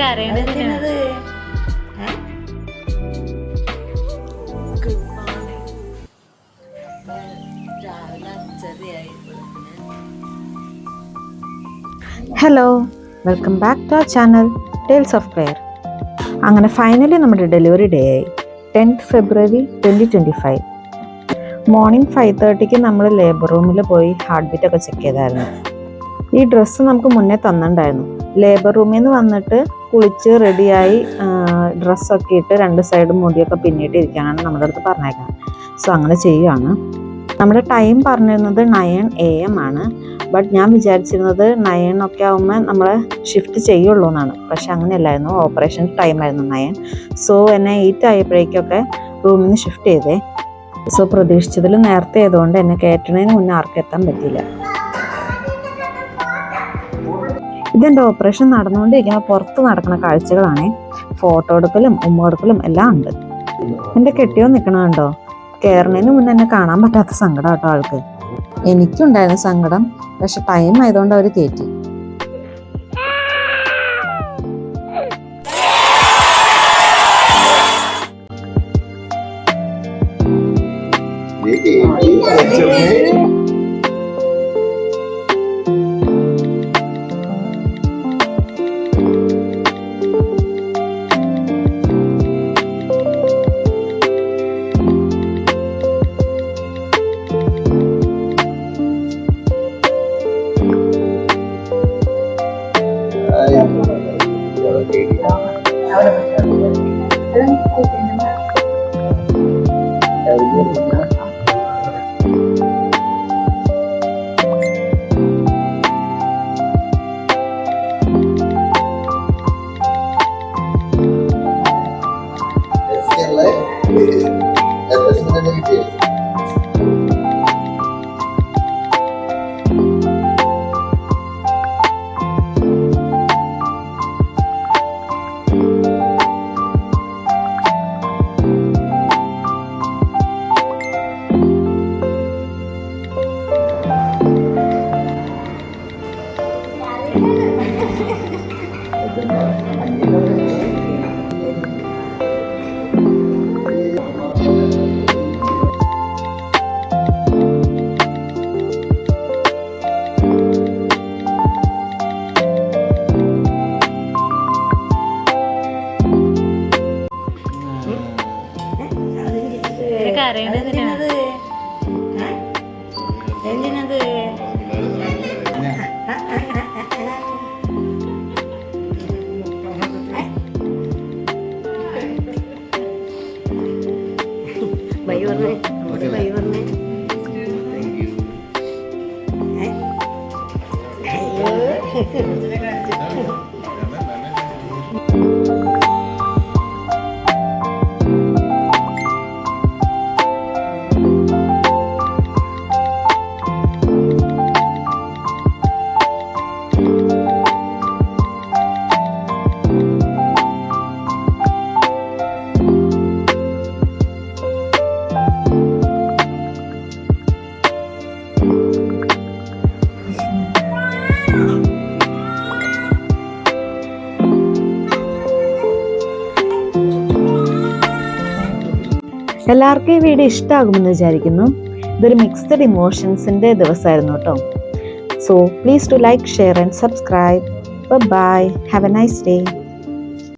കരയണത് hello, welcome back to our channel tales of Claire. അങ്ങനെ finally നമ്മുടെ delivery day ആയി. 10th February 2025 morning 5:30 നമ്മൾ labour റൂമിൽ പോയി ഹാർട്ട് ബീറ്റ് ഒക്കെ ചെക്ക് ചെയ്തായിരുന്നു. ഈ ഡ്രസ്സ് നമുക്ക് മുന്നേ തന്നിട്ടുണ്ടായിരുന്നു. ലേബർ റൂമിൽ നിന്ന് വന്നിട്ട് കുളിച്ച് റെഡിയായി ഡ്രസ്സൊക്കെ ഇട്ട് 2 സൈഡും മുടിയൊക്കെ പിന്നിട്ട് ഇരിക്കാനാണ് നമ്മുടെ അടുത്ത് പറഞ്ഞേക്കുന്നത്. സോ അങ്ങനെ ചെയ്യുകയാണ്. നമ്മുടെ ടൈം പറഞ്ഞിരുന്നത് 9 AM ആണ്. ബട്ട് ഞാൻ വിചാരിച്ചിരുന്നത് 9 ഒക്കെ ആകുമ്പോൾ നമ്മൾ ഷിഫ്റ്റ് ചെയ്യുള്ളൂ എന്നാണ്. പക്ഷെ അങ്ങനെയല്ലായിരുന്നു. ഓപ്പറേഷൻ ടൈമായിരുന്നു 9. സോ എന്നെ 8 ആയപ്പോഴേക്കൊക്കെ റൂമിൽ നിന്ന് ഷിഫ്റ്റ് ചെയ്തേ. സോ പ്രതീക്ഷിച്ചതിൽ നേരത്തെ ആയതുകൊണ്ട് എന്നെ കയറ്റണതിന് മുന്നേ ആർക്കും എത്താൻ പറ്റിയില്ല. ഇതെൻ്റെ ഓപ്പറേഷൻ നടന്നുകൊണ്ടിരിക്കുന്ന പുറത്ത് നടക്കുന്ന കാഴ്ചകളാണ്. ഫോട്ടോ എടുക്കലും ഉമ്മ എടുക്കലും എല്ലാം ഉണ്ട്. എൻ്റെ കെട്ടിയോ നിൽക്കണുണ്ടോ? കയറുന്നതിന് മുന്നേ എന്നെ കാണാൻ പറ്റാത്ത സങ്കടം കേട്ടോ ആൾക്ക്. എനിക്കുണ്ടായിരുന്നു സങ്കടം. പക്ഷെ ടൈം ആയതുകൊണ്ട് അവർ കയറ്റി. കരയണത് എന്തിനത്? ബൈ പറഞ്ഞേ, ബൈ പറഞ്ഞേ. എല്ലാവർക്കും ഈ വീഡിയോ ഇഷ്ടമാകുമെന്ന് വിചാരിക്കുന്നു. ഇതൊരു മിക്സ്ഡ് ഇമോഷൻസിൻ്റെ ദിവസമായിരുന്നു കേട്ടോ. So please to like, share and subscribe. Bye. Have a nice day.